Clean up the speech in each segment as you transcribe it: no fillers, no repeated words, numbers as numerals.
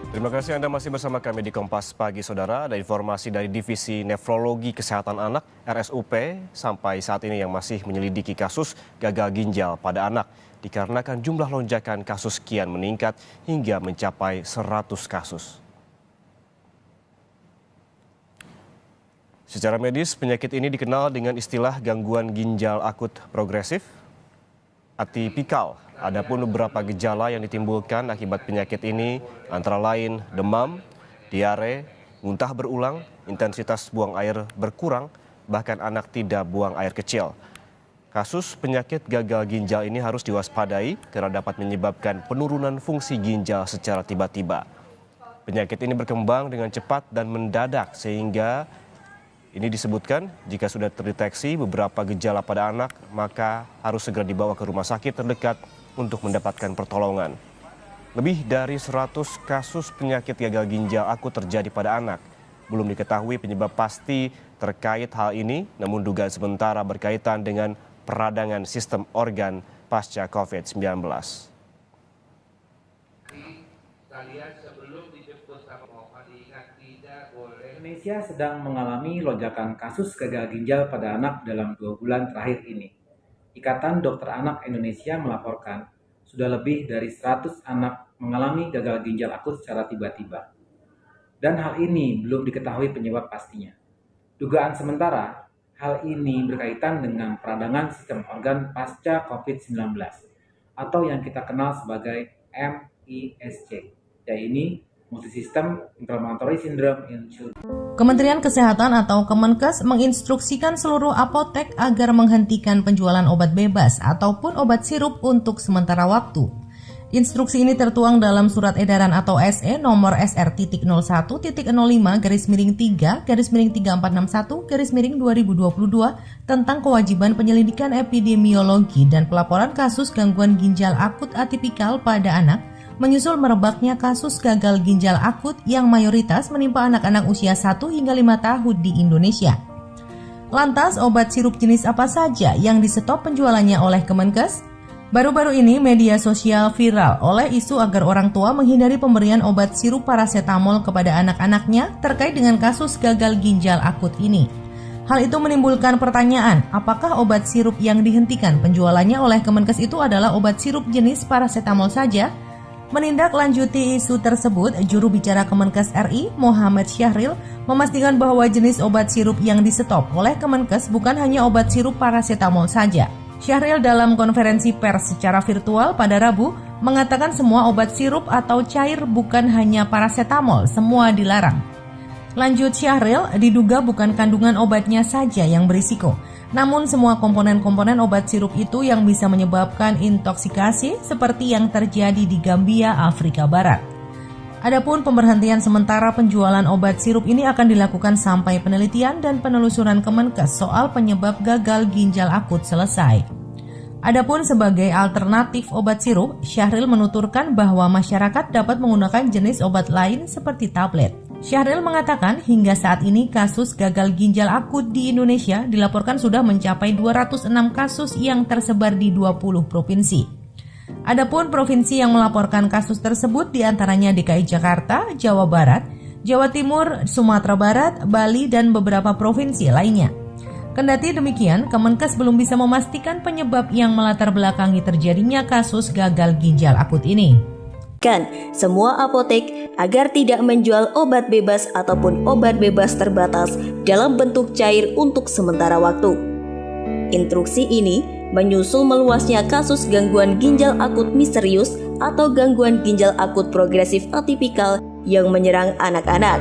Terima kasih Anda masih bersama kami di Kompas Pagi, Saudara. Ada informasi dari Divisi Nefrologi Kesehatan Anak (RSUP) sampai saat ini yang masih menyelidiki kasus gagal ginjal pada anak dikarenakan jumlah lonjakan kasus kian meningkat hingga mencapai 100 kasus. Secara medis, penyakit ini dikenal dengan istilah gangguan ginjal akut progresif atipikal. Adapun beberapa gejala yang ditimbulkan akibat penyakit ini antara lain demam, diare, muntah berulang, intensitas buang air berkurang, bahkan anak tidak buang air kecil. Kasus penyakit gagal ginjal ini harus diwaspadai karena dapat menyebabkan penurunan fungsi ginjal secara tiba-tiba. Penyakit ini berkembang dengan cepat dan mendadak sehingga ini disebutkan jika sudah terdeteksi beberapa gejala pada anak, maka harus segera dibawa ke rumah sakit terdekat untuk mendapatkan pertolongan. Lebih dari 100 kasus penyakit gagal ginjal akut terjadi pada anak. Belum diketahui penyebab pasti terkait hal ini, namun dugaan sementara berkaitan dengan peradangan sistem organ pasca COVID-19. Indonesia sedang mengalami lonjakan kasus gagal ginjal pada anak dalam 2 bulan terakhir ini. Ikatan Dokter Anak Indonesia melaporkan sudah lebih dari 100 anak mengalami gagal ginjal akut secara tiba-tiba. Dan hal ini belum diketahui penyebab pastinya. Dugaan sementara, hal ini berkaitan dengan peradangan sistem organ pasca COVID-19 atau yang kita kenal sebagai MISC, yaitu Multisystem Inflammatory Syndrome in Children. Kementerian Kesehatan atau Kemenkes menginstruksikan seluruh apotek agar menghentikan penjualan obat bebas ataupun obat sirup untuk sementara waktu. Instruksi ini tertuang dalam Surat Edaran atau SE nomor SR.01.05-3-3461-2022 tentang kewajiban penyelidikan epidemiologi dan pelaporan kasus gangguan ginjal akut atipikal pada anak menyusul merebaknya kasus gagal ginjal akut yang mayoritas menimpa anak-anak usia 1 hingga 5 tahun di Indonesia. Lantas, obat sirup jenis apa saja yang disetop penjualannya oleh Kemenkes? Baru-baru ini media sosial viral oleh isu agar orang tua menghindari pemberian obat sirup parasetamol kepada anak-anaknya terkait dengan kasus gagal ginjal akut ini. Hal itu menimbulkan pertanyaan, apakah obat sirup yang dihentikan penjualannya oleh Kemenkes itu adalah obat sirup jenis parasetamol saja? Menindaklanjuti isu tersebut, juru bicara Kemenkes RI, Muhammad Syahril, memastikan bahwa jenis obat sirup yang disetop oleh Kemenkes bukan hanya obat sirup parasetamol saja. Syahril dalam konferensi pers secara virtual pada Rabu mengatakan semua obat sirup atau cair bukan hanya parasetamol, semua dilarang. Lanjut Syahril, diduga bukan kandungan obatnya saja yang berisiko, namun semua komponen-komponen obat sirup itu yang bisa menyebabkan intoksikasi seperti yang terjadi di Gambia, Afrika Barat. Adapun pemberhentian sementara penjualan obat sirup ini akan dilakukan sampai penelitian dan penelusuran Kemenkes soal penyebab gagal ginjal akut selesai. Adapun sebagai alternatif obat sirup, Syahril menuturkan bahwa masyarakat dapat menggunakan jenis obat lain seperti tablet. Syahril mengatakan hingga saat ini kasus gagal ginjal akut di Indonesia dilaporkan sudah mencapai 206 kasus yang tersebar di 20 provinsi. Adapun provinsi yang melaporkan kasus tersebut diantaranya DKI Jakarta, Jawa Barat, Jawa Timur, Sumatera Barat, Bali, dan beberapa provinsi lainnya. Kendati demikian, Kemenkes belum bisa memastikan penyebab yang melatar belakangi terjadinya kasus gagal ginjal akut ini. Semua apotek agar tidak menjual obat bebas ataupun obat bebas terbatas dalam bentuk cair untuk sementara waktu. Instruksi ini menyusul meluasnya kasus gangguan ginjal akut misterius atau gangguan ginjal akut progresif atipikal yang menyerang anak-anak.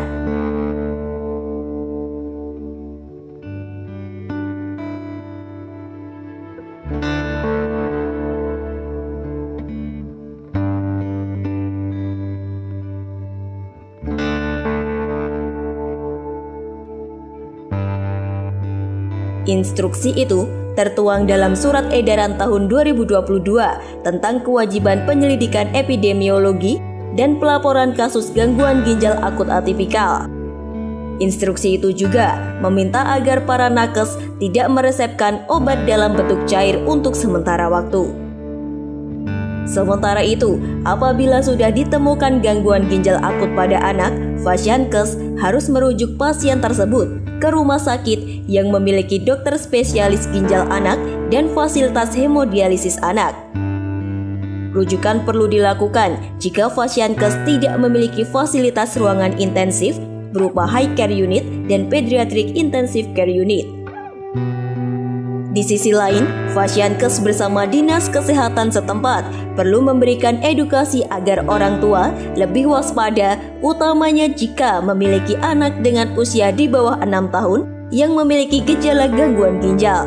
Instruksi itu tertuang dalam Surat Edaran tahun 2022 tentang kewajiban penyelidikan epidemiologi dan pelaporan kasus gangguan ginjal akut atipikal. Instruksi itu juga meminta agar para nakes tidak meresepkan obat dalam bentuk cair untuk sementara waktu. Sementara itu, apabila sudah ditemukan gangguan ginjal akut pada anak, Fasiankes harus merujuk pasien tersebut ke rumah sakit yang memiliki dokter spesialis ginjal anak dan fasilitas hemodialisis anak. Rujukan perlu dilakukan jika Fasiankes tidak memiliki fasilitas ruangan intensif berupa high care unit dan pediatric intensive care unit. Di sisi lain, Fasiankes bersama Dinas Kesehatan setempat perlu memberikan edukasi agar orang tua lebih waspada, utamanya jika memiliki anak dengan usia di bawah 6 tahun yang memiliki gejala gangguan ginjal.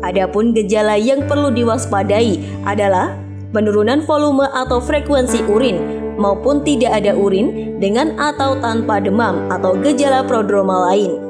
Adapun gejala yang perlu diwaspadai adalah penurunan volume atau frekuensi urin maupun tidak ada urin dengan atau tanpa demam atau gejala prodromal lain.